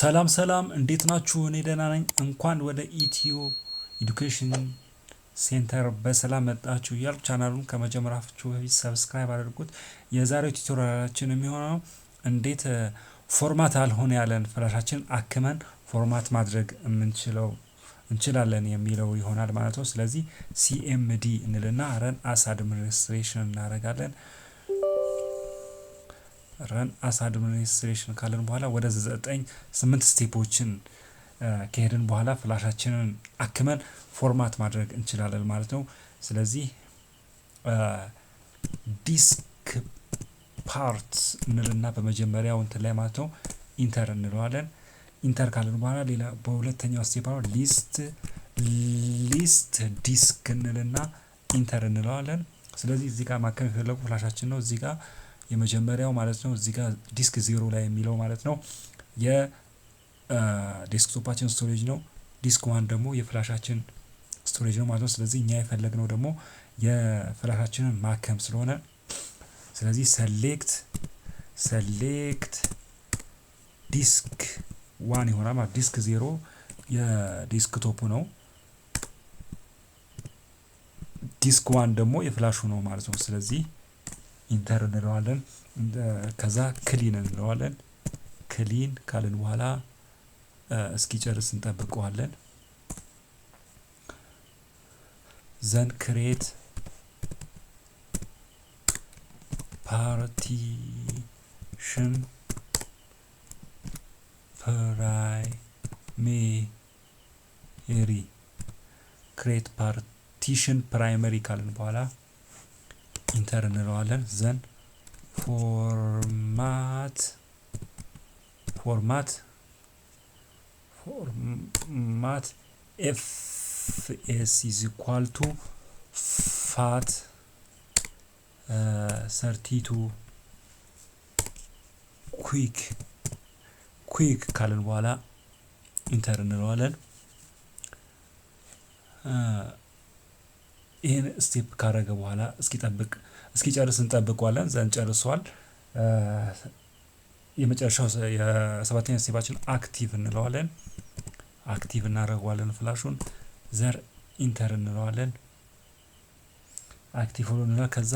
ሰላም ሰላም እንዴት ናችሁ? እኔ ደህና ነኝ። እንኳን ወደ ኢትዮ ኤዱኬሽን ሴንተር በሰላም መጣችሁ እያልኩ ቻናሉን ከመጀመራችሁ በፊት ሰብስክራይብ አድርጉት። የዛሬው ቱቶሪያላችን የሚሆነው እንዴት ፎርማት አልሆን ያለን ፍላሻችን አክመን ፎርማት ማድረግ እንችላለን የሚለው ይሆናል ማለት ነው። ስለዚህ ሲኤምዲ እንልና ረን አስ አድሚኒስትሬሽን እናደርጋለን። ረን አስ አድሚኒስትሬሽን ካለን በኋላ ወደ 8 ስቴፖችን ከሄድን በኋላ ፍላሻችንን አክመን ፎርማት ማድረግ እንችላለን ማለት ነው። ስለዚህ ዲስክ ፓርት እንልና በመጀመሪያው እንትን ላይ ማለት ነው ኢንተር እንለዋለን። ኢንተር ካለን በኋላ ሌላ በሁለተኛው ስቴፕ ሊስት ዲስክ እንልና ኢንተር እንለዋለን። ስለዚህ እዚህ ጋር ማከም የፈለጉ ፍላሻችን ነው። እዚህ ጋር የመጀመሪያው ማለት ነው እዚህ ጋር ዲስክ 0 ላይ የሚለው ማለት ነው የዴስክቶፓችን ስቶሬጅ ነው። ዲስክ 1 ደግሞ የፍላሻችን ስቶሬጅ ነው ማለት ነው። ስለዚህ እኛ የፈለግነው ደግሞ የፍላሻችንን ማከም ስለሆነ ስለዚህ ሰሌክት ዲስክ 1 ይሆናል ማለት ዲስክ 0 የዴስክቶፑ ነው። ዲስክ 1 ደግሞ የፍላሹ ነው ማለት ነው። ስለዚህ ኢንተር እንለዋለን። ከዛ ክሊን እንለዋለን። ክሊን ካልን በኋላ እስኪጨርስ እንጠብቀዋለን። ዘን ክሬት ፓርቲሽን ፕራይመሪ ካልን በኋላ ኢንተር እንለዋለን። ዘን ፎርማት fs is equal to fat 32 quick ካልን በኋላ ኢንተር እንለዋለን። ይሄን ስቴፕ ካረገ በኋላ እስኪጨርስ እንጠብቀዋለን። ዘን ጨርሷል። የመጨረሻው የሰባተኛ ስቴፓችን አክቲቭ እንለዋለን። አክቲቭ እናደርገዋለን ፍላሹን። ዘር ኢንተር እንለዋለን። አክቲቭ ሆኖ ከዛ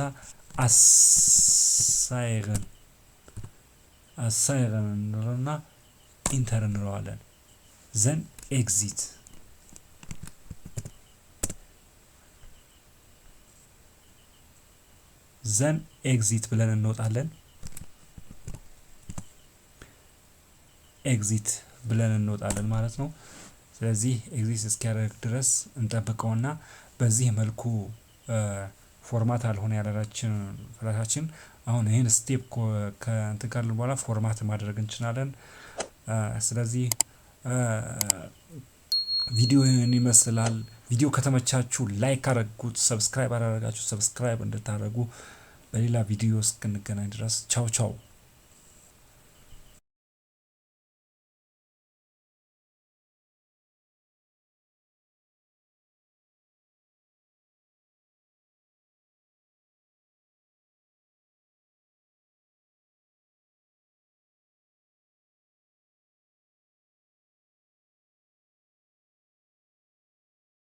አሳይረን እንለውና ኢንተር እንለዋለን። ዘን ኤግዚት ብለን እንወጣለን። ኤግዚት ብለን እንወጣለን ማለት ነው። ስለዚህ ኤግዚት እስኪያደርግ ድረስ እንጠብቀውና በዚህ መልኩ ፎርማት አልሆነ ያለራችን ፍላሻችን አሁን ይሄን ስቴፕ ከእንትን ካልን በኋላ ፎርማት ማድረግ እንችላለን። ስለዚህ ቪዲዮ ይሄን ይመስላል። ቪዲዮ ከተመቻችሁ ላይክ አድርጉት። ሰብስክራይብ አላደረጋችሁ ሰብስክራይብ እንድታደርጉ። በሌላ ቪዲዮ እስክንገናኝ ድረስ ቻው ቻው።